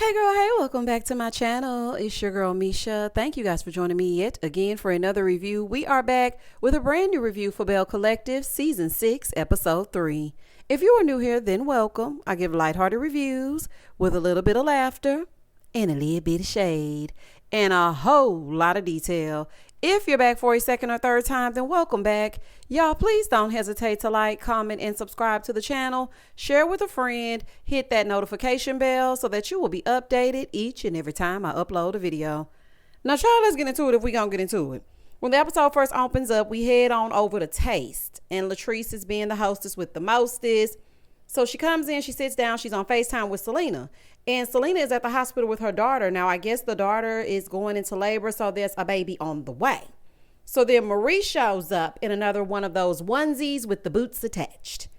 Hey girl, hey, welcome back to my channel. It's your girl Misha. Thank you guys for joining me yet again for another review. We are back with a brand new review for Belle Collective Season 6, Episode 3. If you are new here, then welcome. I give lighthearted reviews with a little bit of laughter and a little bit of shade and a whole lot of detail. If you're back for a second or third time, then welcome back. Y'all, please don't hesitate to like, comment, and subscribe to the channel. Share with a friend. Hit that notification bell so that you will be updated each and every time I upload a video. Now, y'all, let's get into it if we gonna get into it. When the episode first opens up, we head on over to Taste. And Latrice is being the hostess with the mostest. So she comes in, she sits down, she's on FaceTime with Selena. And Selena is at the hospital with her daughter. Now, I guess the daughter is going into labor, so there's a baby on the way. So then Marie shows up in another one of those onesies with the boots attached.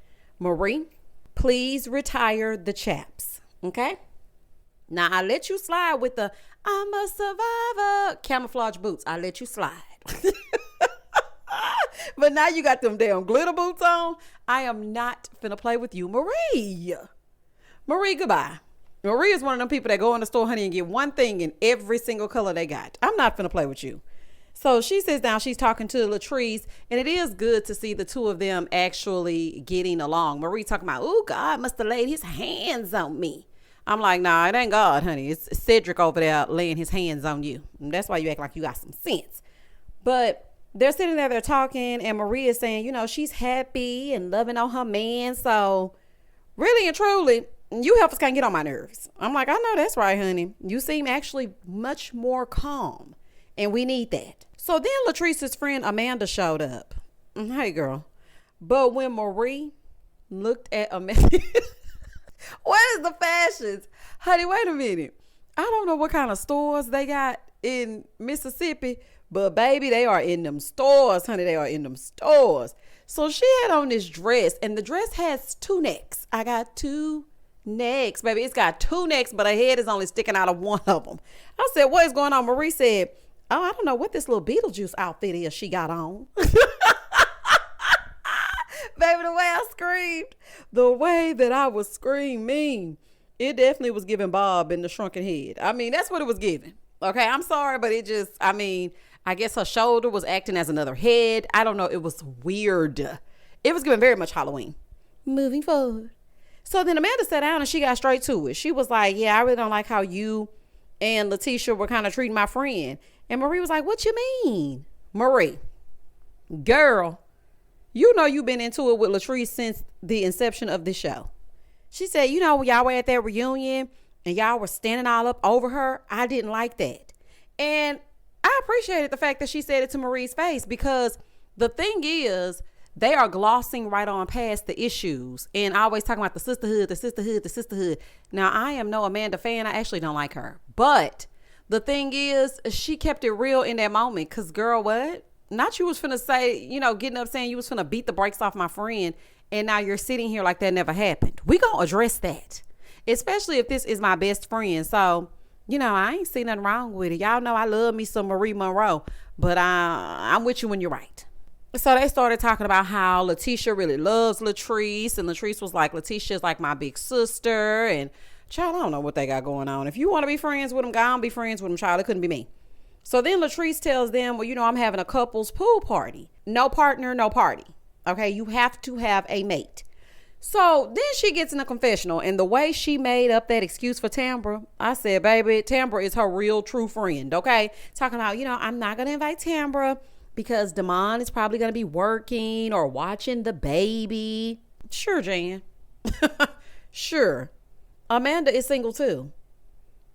Marie, please retire the chaps, okay? Now, I let you slide with the I'm a survivor camouflage boots. I let you slide. But now you got them damn glitter boots on. I am not finna play with you, Marie. Marie, goodbye. Marie is one of them people that go in the store, honey, and get one thing in every single color they got. I'm not finna play with you. So she sits down, she's talking to Latrice, and it is good to see the two of them actually getting along. Marie talking about, oh, God must have laid his hands on me. I'm like, nah, it ain't God, honey. It's Cedric over there laying his hands on you. And that's why you act like you got some sense. But they're sitting there, they're talking, and Marie is saying, you know, she's happy and loving on her man. So really and truly, you helpers can't get on my nerves. I'm like, I know that's right, honey. You seem actually much more calm, and we need that. So then Latrice's friend Amanda showed up. Hey, girl. But when Marie looked at Amanda, what is the fashions? Honey, wait a minute. I don't know what kind of stores they got in Mississippi, but baby, they are in them stores, honey. They are in them stores. So she had on this dress, and the dress has two necks. I got two necks, baby. It's got two necks, but her head is only sticking out of one of them. I said, what is going on? Marie said, oh, I don't know what this little Beetlejuice outfit is she got on. Baby, the way I screamed, the way that I was screaming, it definitely was giving Bob in the shrunken head. I mean, that's what it was giving. Okay, I'm sorry, but it just, I mean, I guess her shoulder was acting as another head. I don't know. It was weird. It was giving very much Halloween. Moving forward. So then Amanda sat down and she got straight to it. She was like, yeah, I really don't like how you and Letitia were kind of treating my friend. And Marie was like, what you mean? Marie, girl, you know you've been into it with Latrice since the inception of this show. She said, you know, when y'all were at that reunion and y'all were standing all up over her, I didn't like that. And I appreciated the fact that she said it to Marie's face, because the thing is, they are glossing right on past the issues and always talking about the sisterhood, the sisterhood, the sisterhood. Now, I am no Amanda fan. I actually don't like her. But the thing is, she kept it real in that moment, because, girl, what? Not you was finna say, you know, getting up saying you was finna beat the brakes off my friend, and now you're sitting here like that never happened. We gonna address that, especially if this is my best friend. So, you know, I ain't see nothing wrong with it. Y'all know I love me some Marie Monroe, but I'm with you when you're right. So they started talking about how Letitia really loves Latrice, and Latrice was like, Letitia's like my big sister, and child, I don't know what they got going on. If you want to be friends with them, go on, be friends with them, child. It couldn't be me. So then Latrice tells them, well, you know, I'm having a couples pool party. No partner, no party. Okay, you have to have a mate. So then she gets in a confessional, and the way she made up that excuse for Tambra, I said, baby, Tambra is her real true friend, okay? Talking about, you know, I'm not going to invite Tambra because Damon is probably going to be working or watching the baby. Sure, Jan. Sure. Amanda is single too.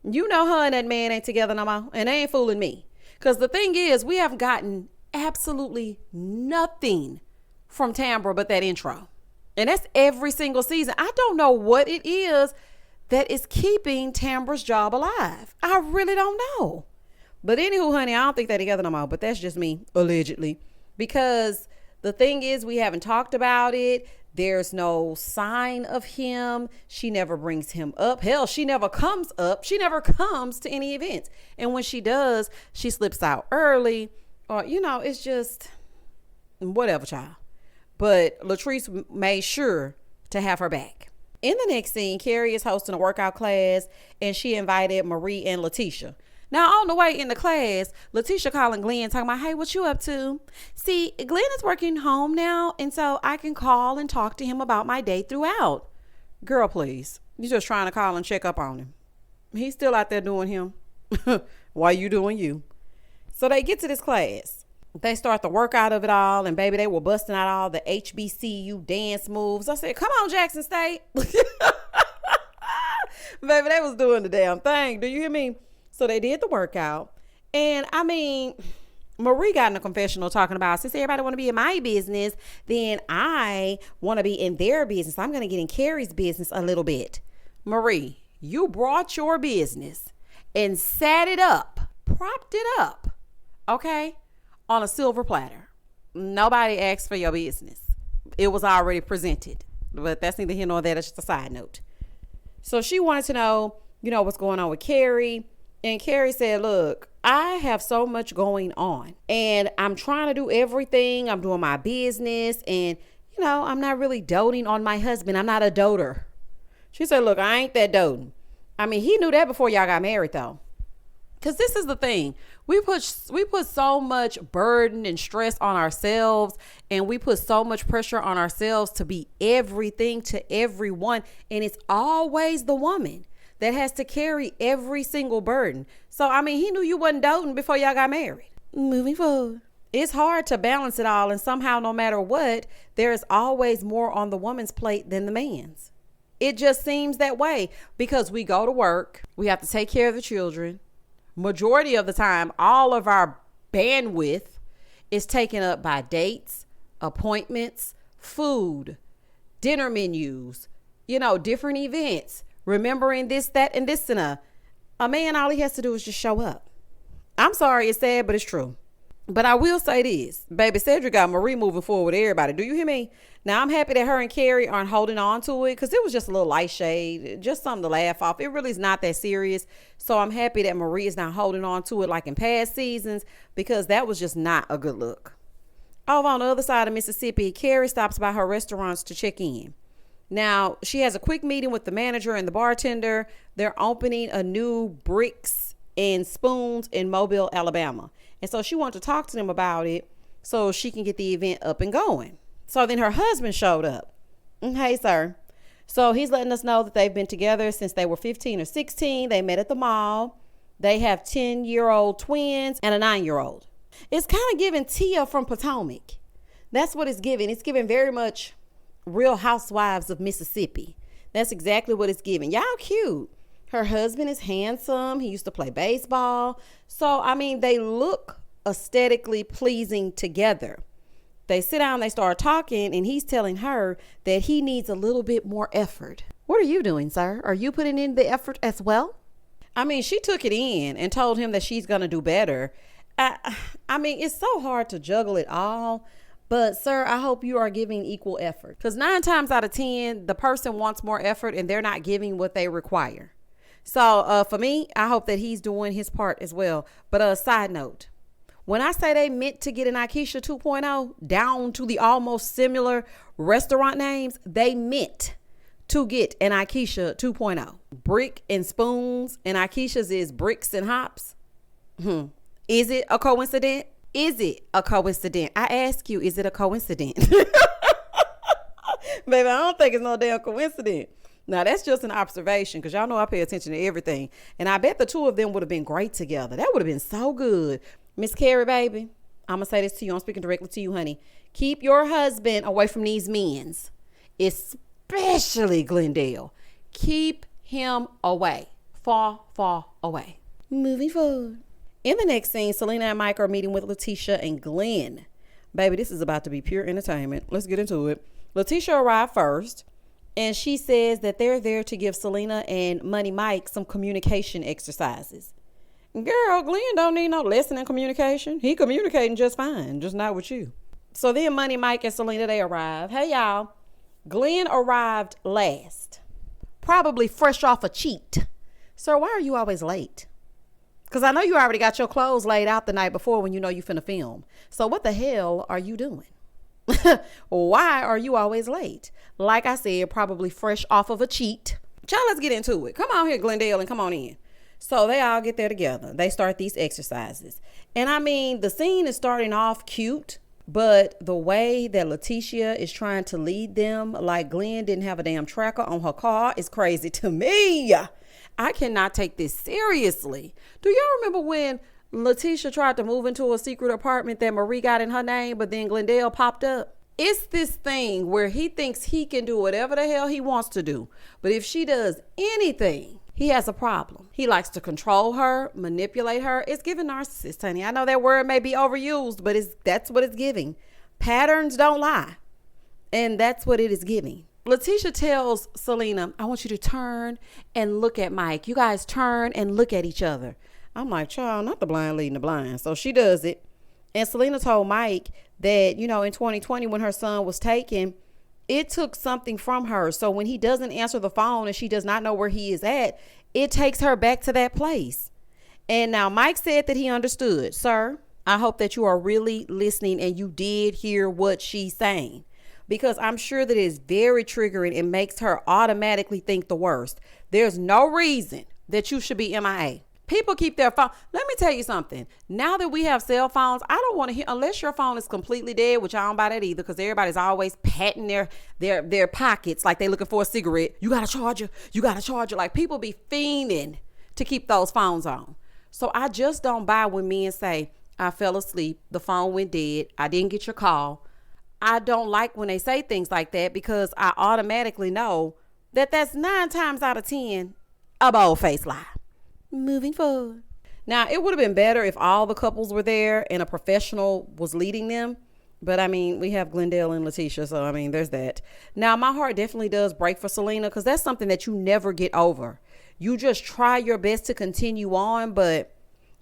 You know her and that man ain't together no more, and they ain't fooling me. Because the thing is, we have gotten absolutely nothing from Tambra but that intro. And that's every single season. I don't know what it is that is keeping Tambra's job alive. I really don't know. But anywho, honey, I don't think they're together no more. But that's just me, allegedly. Because the thing is, we haven't talked about it. There's no sign of him. She never brings him up. Hell, she never comes up. She never comes to any events. And when she does, she slips out early. Or, you know, it's just whatever, child. But Latrice made sure to have her back. In the next scene, Kerri is hosting a workout class and she invited Marie and Letitia. Now, on the way in the class, Letitia calling Glenn, talking about, hey, what you up to? See, Glenn is working home now, and so I can call and talk to him about my day throughout. Girl, please. You're just trying to call and check up on him. He's still out there doing him. Why you doing you? So they get to this class. They start the workout of it all, and baby, they were busting out all the HBCU dance moves. I said, come on, Jackson State. Baby, they was doing the damn thing. Do you hear me? So they did the workout. And I mean, Marie got in a confessional talking about, since everybody want to be in my business, then I want to be in their business. I'm going to get in Kerri's business a little bit. Marie, you brought your business and sat it up, propped it up, okay, on a silver platter. Nobody asked for your business. It was already presented. But that's neither here nor there. That's just a side note. So she wanted to know, what's going on with Kerri. And Kerri said, look, I have so much going on and I'm trying to do everything. I'm doing my business and, I'm not really doting on my husband. I'm not a doter. She said, look, I ain't that doting. I mean, he knew that before y'all got married, though. Because this is the thing. We put so much burden and stress on ourselves, and we put so much pressure on ourselves to be everything to everyone. And it's always the woman that has to carry every single burden. So, I mean, he knew you wasn't doting before y'all got married. Moving forward. It's hard to balance it all. And somehow, no matter what, there is always more on the woman's plate than the man's. It just seems that way because we go to work. We have to take care of the children. Majority of the time, all of our bandwidth is taken up by dates, appointments, food, dinner menus, different events. Remembering this, that, and this, and a man, all he has to do is just show up. I'm sorry, it's sad, but it's true. But I will say this, baby, Cedric got Marie moving forward with everybody. Do you hear me? Now, I'm happy that her and Kerri aren't holding on to it because it was just a little light shade, just something to laugh off. It really is not that serious. So I'm happy that Marie is not holding on to it like in past seasons because that was just not a good look. Over on the other side of Mississippi, Kerri stops by her restaurants to check in. Now, she has a quick meeting with the manager and the bartender. They're opening a new Bricks and Spoons in Mobile, Alabama. And so she wanted to talk to them about it so she can get the event up and going. So then her husband showed up. Hey, sir. So he's letting us know that they've been together since they were 15 or 16. They met at the mall. They have 10-year-old twins and a 9-year-old. It's kind of giving Tia from Potomac. That's what it's giving. It's giving very much Real Housewives of Mississippi. That's exactly what it's giving. Y'all cute. Her husband is handsome. He used to play baseball. So, I mean, they look aesthetically pleasing together. They sit down, they start talking, and he's telling her that he needs a little bit more effort. What are you doing, sir? Are you putting in the effort as well? I mean, she took it in and told him that she's going to do better. I mean, it's so hard to juggle it all. But, sir, I hope you are giving equal effort. Because 9 times out of 10, the person wants more effort and they're not giving what they require. So, for me, I hope that he's doing his part as well. But, side note, when I say they meant to get an Akeisha 2.0 down to the almost similar restaurant names, they meant to get an Akeisha 2.0. Brick and Spoons and Akeisha's is Bricks and Hops. Is it a coincidence? Is it a coincidence? I ask you, is it a coincidence? Baby, I don't think it's no damn coincidence. Now, that's just an observation because y'all know I pay attention to everything. And I bet the two of them would have been great together. That would have been so good. Miss Kerri, baby, I'm going to say this to you. I'm speaking directly to you, honey. Keep your husband away from these men's, especially Glendale. Keep him away. Far, far away. Moving forward. In the next scene, Selena and Mike are meeting with Letitia and Glenn. Baby, this is about to be pure entertainment. Let's get into it. Letitia arrived first, and she says that they're there to give Selena and Money Mike some communication exercises. Girl, Glenn don't need no lesson in communication. He communicating just fine, just not with you. So then Money Mike and Selena, they arrive. Hey, y'all. Glenn arrived last, probably fresh off a cheat. Sir, why are you always late? Because I know you already got your clothes laid out the night before when you know you finna film. So what the hell are you doing? Why are you always late? Like I said, probably fresh off of a cheat. Child, let's get into it. Come on here, Glendale, and come on in. So they all get there together. They start these exercises. And I mean, the scene is starting off cute, but the way that Leticia is trying to lead them, like Glenn didn't have a damn tracker on her car, is crazy to me. I cannot take this seriously. Do y'all remember when Leticia tried to move into a secret apartment that Marie got in her name, but then Glendale popped up? It's this thing where he thinks he can do whatever the hell he wants to do. But if she does anything, he has a problem. He likes to control her, manipulate her. It's giving narcissist, honey. I know that word may be overused, but that's what it's giving. Patterns don't lie. And that's what it is giving. Leticia tells Selena, I want you to turn and look at Mike. You guys turn and look at each other. I'm like, child, not the blind leading the blind. So she does it. And Selena told Mike that, in 2020 when her son was taken, it took something from her. So when he doesn't answer the phone and she does not know where he is at, it takes her back to that place. And now Mike said that he understood. Sir, I hope that you are really listening and you did hear what she's saying, because I'm sure that it is very triggering and makes her automatically think the worst. There's no reason that you should be MIA. People keep their phone. Let me tell you something. Now that we have cell phones, I don't want to hear, unless your phone is completely dead, which I don't buy that either, because everybody's always patting their pockets like they looking for a cigarette. You got a charger. You got a charger. Like, people be fiending to keep those phones on. So I just don't buy when men say, I fell asleep, the phone went dead, I didn't get your call. I don't like when they say things like that, because I automatically know that that's 9 times out of 10 a bold-faced lie. Moving forward. Now, it would have been better if all the couples were there and a professional was leading them. But I mean, we have Glendale and Leticia. So, I mean, there's that. Now, my heart definitely does break for Selena, because that's something that you never get over. You just try your best to continue on. But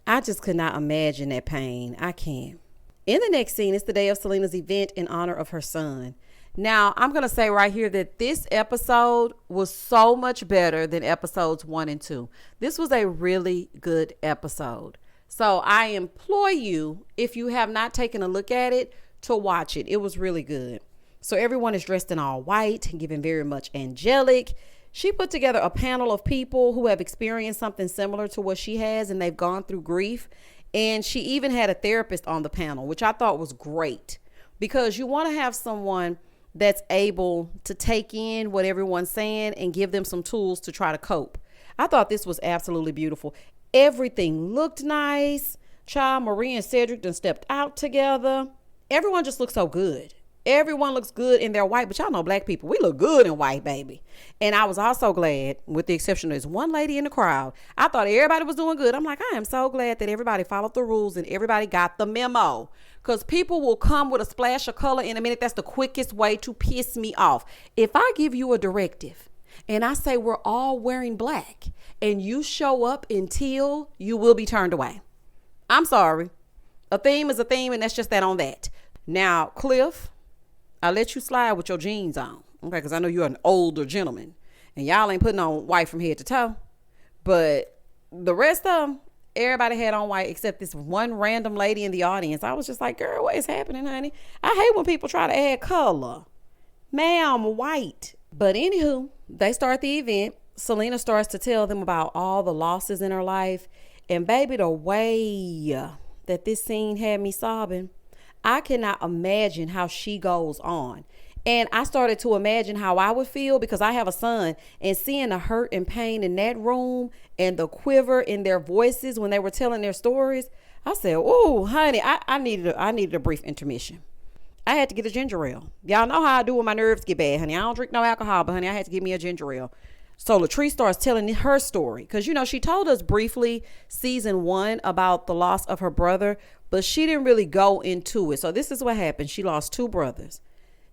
I just could not imagine that pain. I can't. In the next scene, it's the day of Selena's event in honor of her son. Now, I'm going to say right here that this episode was so much better than episodes 1 and 2. This was a really good episode. So I implore you, if you have not taken a look at it, to watch it. It was really good. So everyone is dressed in all white and giving very much angelic. She put together a panel of people who have experienced something similar to what she has, and they've gone through grief. And she even had a therapist on the panel, which I thought was great, because you want to have someone that's able to take in what everyone's saying and give them some tools to try to cope. I thought this was absolutely beautiful. Everything looked nice. Child, Marie and Cedric done stepped out together. Everyone just looks so good. Everyone looks good in their white, but y'all know black people, we look good in white, baby. And I was also glad, with the exception of this one lady in the crowd, I thought everybody was doing good. I'm like, I am so glad that everybody followed the rules and everybody got the memo. Because people will come with a splash of color in a minute. That's the quickest way to piss me off. If I give you a directive and I say we're all wearing black and you show up in teal, you will be turned away. I'm sorry. A theme is a theme, and that's just that on that. Now, Cliff, I let you slide with your jeans on, okay? Because I know you're an older gentleman, and y'all ain't putting on white from head to toe. But the rest of them, everybody had on white except this one random lady in the audience. I was just like, girl, what is happening, honey? I hate when people try to add color. Ma'am, white. But anywho, they start the event. Selena starts to tell them about all the losses in her life. And baby, the way that this scene had me sobbing, I cannot imagine how she goes on. And I started to imagine how I would feel, because I have a son, and seeing the hurt and pain in that room and the quiver in their voices when they were telling their stories, I said, oh, honey, I needed a brief intermission. I had to get a ginger ale. Y'all know how I do when my nerves get bad, honey. I don't drink no alcohol, but honey, I had to get me a ginger ale. So Latrice starts telling her story, because, she told us briefly season 1 about the loss of her brother, but she didn't really go into it. So this is what happened. She lost 2 brothers.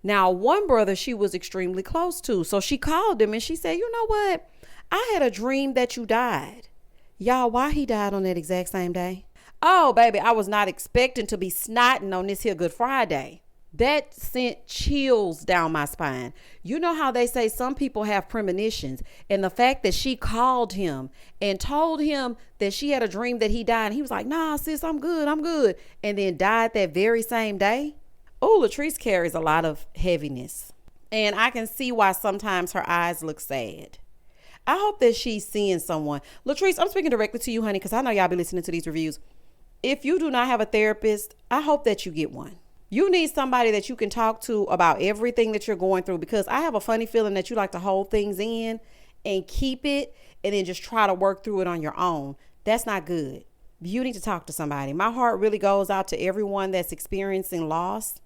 Now, one brother she was extremely close to. So she called him and she said, you know what? I had a dream that you died. Y'all, why he died on that exact same day? Oh, baby, I was not expecting to be snotting on this here Good Friday. That sent chills down my spine. You know how they say some people have premonitions, and the fact that she called him and told him that she had a dream that he died, and he was like, nah, sis, I'm good. And then died that very same day. Oh, Latrice carries a lot of heaviness. And I can see why sometimes her eyes look sad. I hope that she's seeing someone. Latrice, I'm speaking directly to you, honey, because I know y'all be listening to these reviews. If you do not have a therapist, I hope that you get one. You need somebody that you can talk to about everything that you're going through, because I have a funny feeling that you like to hold things in and keep it and then just try to work through it on your own. That's not good. You need to talk to somebody. My heart really goes out to everyone that's experiencing loss.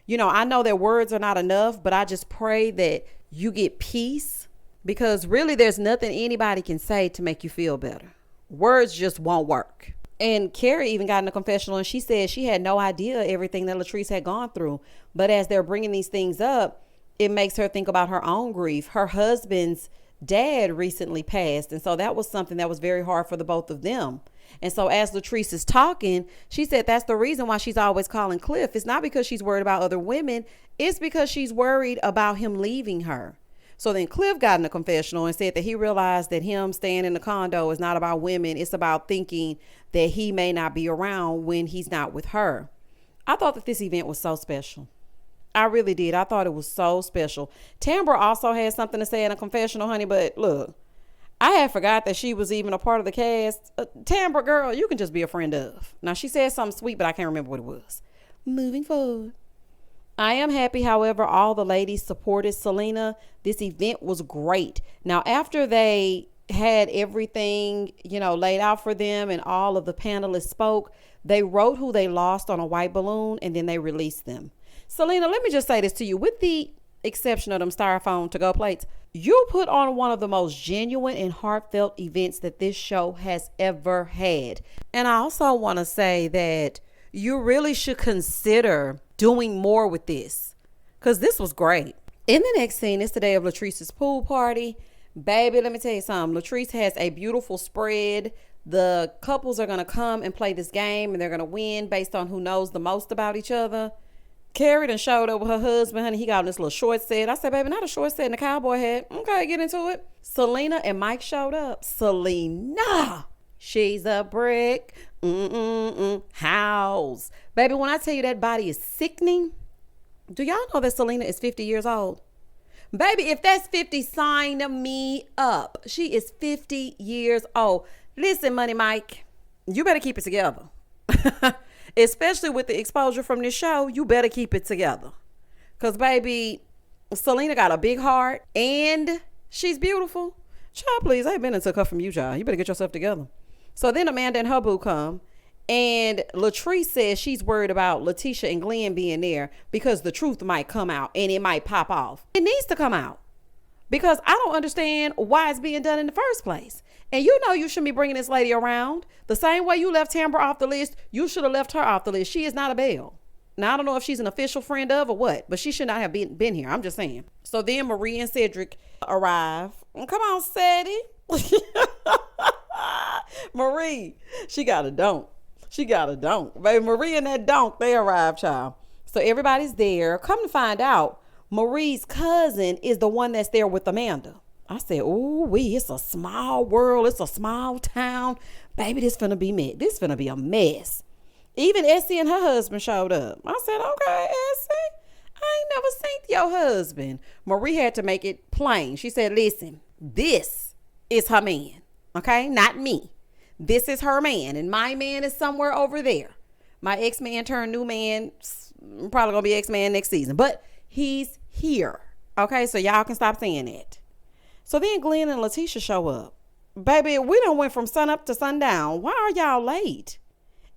You know, I know that words are not enough, but I just pray that you get peace, because really there's nothing anybody can say to make you feel better. Words just won't work. And Kerri even got in a confessional and she said she had no idea everything that Latrice had gone through. But as they're bringing these things up, it makes her think about her own grief. Her husband's dad recently passed. And so that was something that was very hard for the both of them. And so as Latrice is talking, she said that's the reason why she's always calling Cliff. It's not because she's worried about other women. It's because she's worried about him leaving her. So then Cliff got in a confessional and said that he realized that him staying in the condo is not about women. It's about thinking that he may not be around when he's not with her. I thought that this event was so special. I really did. I thought it was so special. Tambra also had something to say in a confessional, honey, but look, I had forgot that she was even a part of the cast. Tambra, girl, you can just be a friend of. Now, she said something sweet, but I can't remember what it was. Moving forward. I am happy, however, all the ladies supported Selena. This event was great. Now, after they had everything, laid out for them and all of the panelists spoke, they wrote who they lost on a white balloon and then they released them. Selena, let me just say this to you. With the exception of them styrofoam to-go plates, you put on one of the most genuine and heartfelt events that this show has ever had. And I also want to say that you really should consider doing more with this, because this was great. In the next scene, it's the day of Latrice's pool party. Baby, let me tell you something. Latrice has a beautiful spread. The couples are going to come and play this game, and they're going to win based on who knows the most about each other. Kerri done showed up with her husband, honey. He got on this little short set. I said, baby, not a short set and a cowboy hat. Okay, get into it. Selena and Mike showed up. Selena, she's a brick house. Baby, when I tell you that body is sickening, do y'all know that Selena is 50 years old? Baby, if that's 50, sign me up. She is 50 years old. Listen, Money Mike, you better keep it together. Especially with the exposure from this show, you better keep it together. Because, baby, Selena got a big heart and she's beautiful. Child, please, I ain't been into a cut from you, child. You better get yourself together. So then Amanda and her boo come. And Latrice says she's worried about Letitia and Glenn being there because the truth might come out and it might pop off. It needs to come out because I don't understand why it's being done in the first place. And you know you shouldn't be bringing this lady around. The same way you left Tambra off the list, you should have left her off the list. She is not a Belle. Now, I don't know if she's an official friend of or what, but she should not have been here. I'm just saying. So then Marie and Cedric arrive. Come on, Sadie. Marie, she got a donk. She got a donk. Baby, Marie and that donk, they arrived, child. So everybody's there. Come to find out, Marie's cousin is the one that's there with Amanda. I said, ooh, it's a small world. It's a small town. Baby, this finna be a mess. Even Essie and her husband showed up. I said, okay, Essie, I ain't never seen your husband. Marie had to make it plain. She said, listen, this is her man. Okay, not me. This is her man, and my man is somewhere over there. My ex-man turned new man, probably gonna be ex-man next season, but he's here. Okay, so y'all can stop saying that. So then Glenn and Letitia show up. Baby, we done went from sun up to sundown. Why are y'all late?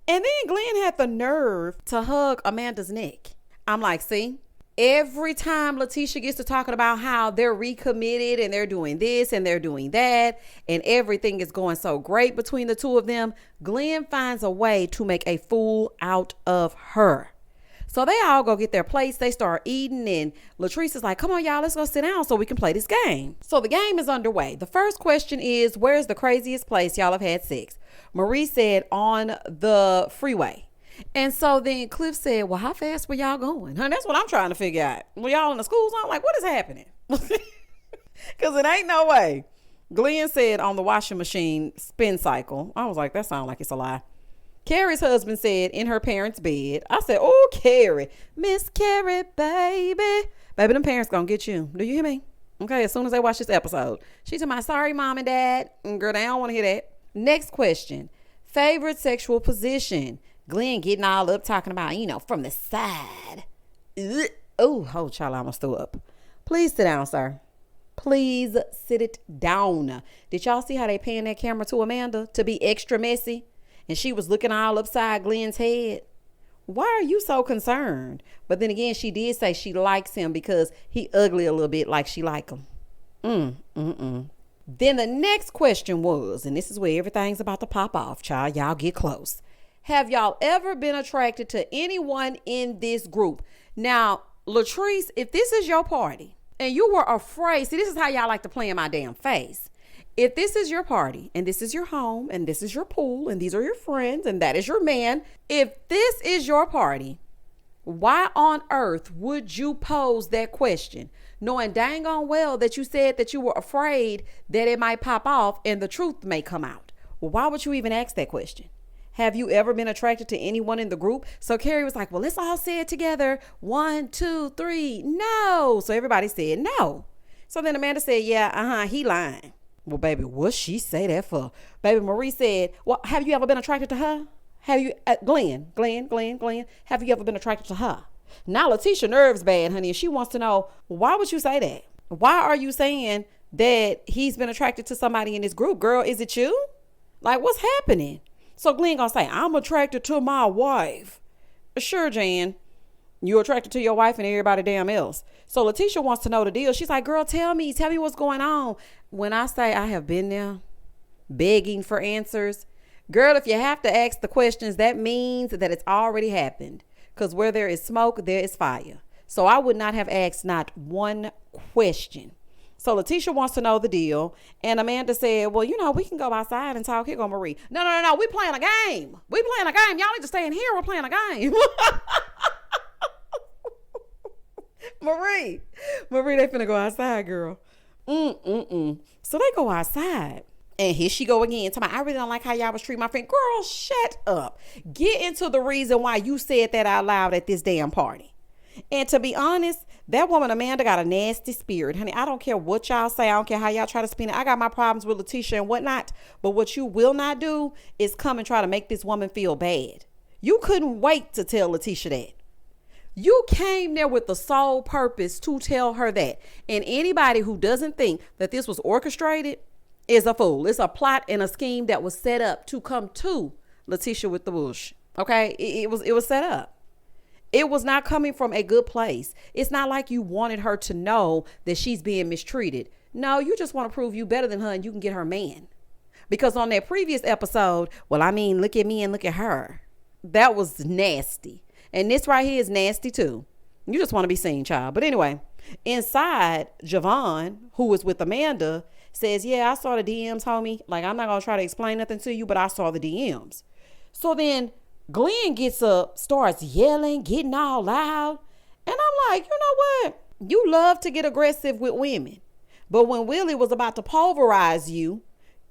And then Glenn had the nerve to hug Amanda's neck. I'm like, see? Every time Letitia gets to talking about how they're recommitted and they're doing this and they're doing that and everything is going so great between the two of them, Glenn finds a way to make a fool out of her. So they all go get their plates. They start eating and Latrice is like, come on, y'all, let's go sit down so we can play this game. So the game is underway. The first question is, where's the craziest place y'all have had sex? Marie said on the freeway. And so then Cliff said, well, how fast were y'all going? Huh? That's what I'm trying to figure out. Were y'all in the school zone? Like, what is happening? Because it ain't no way. Glenn said on the washing machine spin cycle. I was like, that sounds like it's a lie. Kerri's husband said in her parents' bed. I said, oh, Kerri, Miss Kerri, baby. Baby, them parents gonna get you. Do you hear me? Okay, as soon as they watch this episode. She told me, sorry, mom and dad. Girl, they don't want to hear that. Next question. Favorite sexual position? Glenn getting all up talking about, from the side. Oh, child, I almost threw up. Please sit down, sir. Please sit it down. Did y'all see how they panned that camera to Amanda to be extra messy? And she was looking all upside Glenn's head. Why are you so concerned? But then again, she did say she likes him because he ugly a little bit like she like him. Then the next question was, and this is where everything's about to pop off, child. Y'all get close. Have y'all ever been attracted to anyone in this group? Now, Latrice, if this is your party and you were afraid, see, this is how y'all like to play in my damn face. If this is your party and this is your home and this is your pool and these are your friends and that is your man, if this is your party, why on earth would you pose that question? Knowing dang on well that you said that you were afraid that it might pop off and the truth may come out. Well, why would you even ask that question? Have you ever been attracted to anyone in the group? So Kerri was like, well, let's all say it together. 1, 2, 3. No. So everybody said no. So then Amanda said, yeah, he lying. Well, baby, what she say that for? Baby Marie said, well, have you ever been attracted to her? Have you, Glenn, have you ever been attracted to her? Now Letitia nerves bad, honey, and she wants to know, why would you say that? Why are you saying that he's been attracted to somebody in this group? Girl, is it you? Like, what's happening? So Glenn gonna say, I'm attracted to my wife. Sure, Jan, you're attracted to your wife and everybody damn else. So Letitia wants to know the deal. She's like, girl, tell me what's going on. When I say I have been there begging for answers, girl, if you have to ask the questions, that means that it's already happened. Because where there is smoke, there is fire. So I would not have asked not one question. So Letitia wants to know the deal. And Amanda said, well, we can go outside and talk. Here go Marie. No. We playing a game. Y'all need to stay in here. We're playing a game. Marie, they finna go outside, girl. So they go outside. And here she go again. Talking about, I really don't like how y'all was treating my friend. Girl, shut up. Get into the reason why you said that out loud at this damn party. And to be honest, that woman Amanda got a nasty spirit, honey. I don't care what y'all say. I don't care how y'all try to spin it. I got my problems with Letitia and whatnot. But what you will not do is come and try to make this woman feel bad. You couldn't wait to tell Letitia that. You came there with the sole purpose to tell her that. And anybody who doesn't think that this was orchestrated is a fool. It's a plot and a scheme that was set up to come to Letitia with the bush. Okay, it was set up. It was not coming from a good place. It's not like you wanted her to know that she's being mistreated. No, you just want to prove you better than her and you can get her man. Because on that previous episode, well, I mean, look at me and look at her. That was nasty. And this right here is nasty too. You just want to be seen, child. But anyway, inside, Javon, who was with Amanda, says, yeah, I saw the DMs, homie. Like, I'm not going to try to explain nothing to you, but I saw the DMs. So then Glenn gets up, starts yelling, getting all loud. And I'm like, you know what? You love to get aggressive with women. But when Willie was about to pulverize you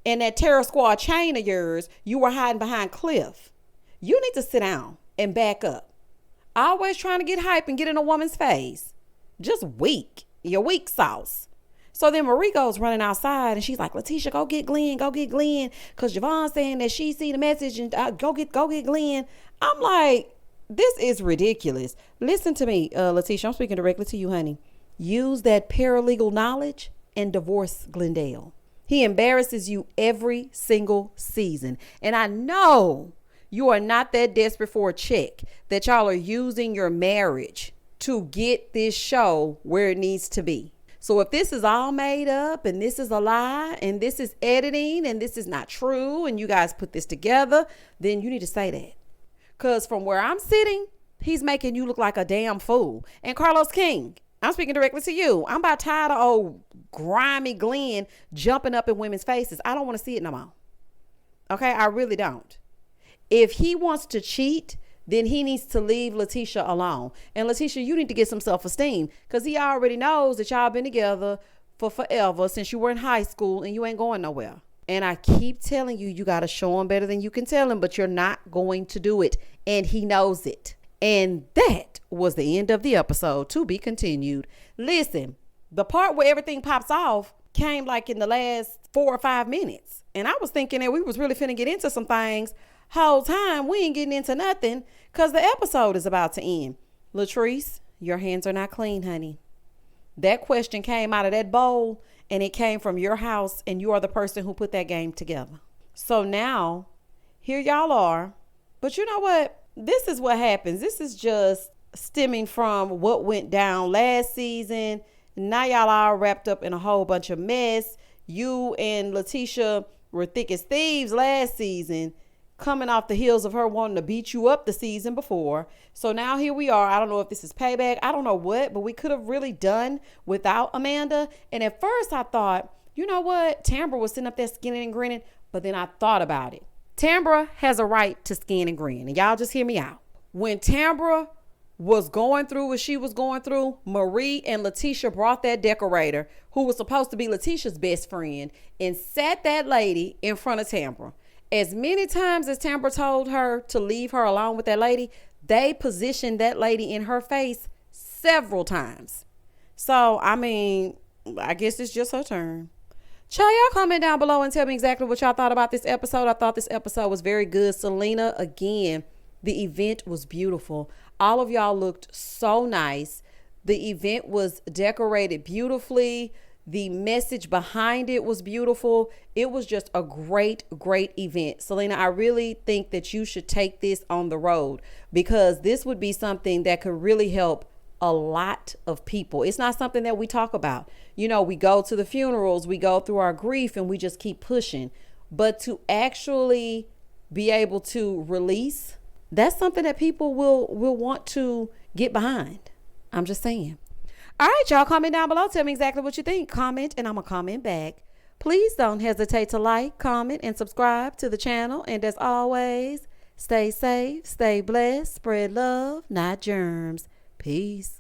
and that terror squad chain of yours, you were hiding behind Cliff. You need to sit down and back up. Always trying to get hype and get in a woman's face. Just weak. You're weak sauce. So then Marie goes running outside and she's like, Letitia, go get Glenn. Because Javon's saying that she see the message and go get Glenn. I'm like, this is ridiculous. Listen to me, Letitia. I'm speaking directly to you, honey. Use that paralegal knowledge and divorce Glendale. He embarrasses you every single season. And I know you are not that desperate for a check that y'all are using your marriage to get this show where it needs to be. So if this is all made up and this is a lie and this is editing and this is not true and you guys put this together, then you need to say that. Because from where I'm sitting, he's making you look like a damn fool. And Carlos King, I'm speaking directly to you. I'm about tired of old grimy Glenn jumping up in women's faces. I don't want to see it no more. Okay, I really don't. If he wants to cheat, then he needs to leave Letitia alone. And Letitia, you need to get some self-esteem because he already knows that y'all been together for forever since you were in high school and you ain't going nowhere. And I keep telling you, you got to show him better than you can tell him, but you're not going to do it. And he knows it. And that was the end of the episode. To be continued. Listen, the part where everything pops off came like in the last 4 or 5 minutes. And I was thinking that we was really finna get into some things. Whole time we ain't getting into nothing because the episode is about to end. Latrice, your hands are not clean, honey. That question came out of that bowl and it came from your house, and you are the person who put that game together. So now here y'all are. But you know what? This is what happens. This is just stemming from what went down last season. Now y'all are wrapped up in a whole bunch of mess. You and Letitia were thick as thieves last season, coming off the heels of her wanting to beat you up the season before. So now here we are. I don't know if this is payback. I don't know what, but we could have really done without Amanda. And at first I thought, you know what? Tambra was sitting up there skinning and grinning. But then I thought about it. Tambra has a right to skin and grin. And y'all just hear me out. When Tambra was going through what she was going through, Marie and Letitia brought that decorator, who was supposed to be Letitia's best friend, and sat that lady in front of Tambra. As many times as Tambra told her to leave her alone with that lady, they positioned that lady in her face several times. So, I mean, I guess it's just her turn. Y'all comment down below and tell me exactly what y'all thought about this episode. I thought this episode was very good. Selena, again, the event was beautiful. All of y'all looked so nice. The event was decorated beautifully. The message behind it was beautiful. It was just a great, great event. Selena, I really think that you should take this on the road, because this would be something that could really help a lot of people. It's not something that we talk about. You know, we go to the funerals, we go through our grief, and we just keep pushing. But to actually be able to release, that's something that people will want to get behind. I'm just saying. All right, y'all, comment down below. Tell me exactly what you think. Comment, and I'm going to comment back. Please don't hesitate to like, comment, and subscribe to the channel. And as always, stay safe, stay blessed, spread love, not germs. Peace.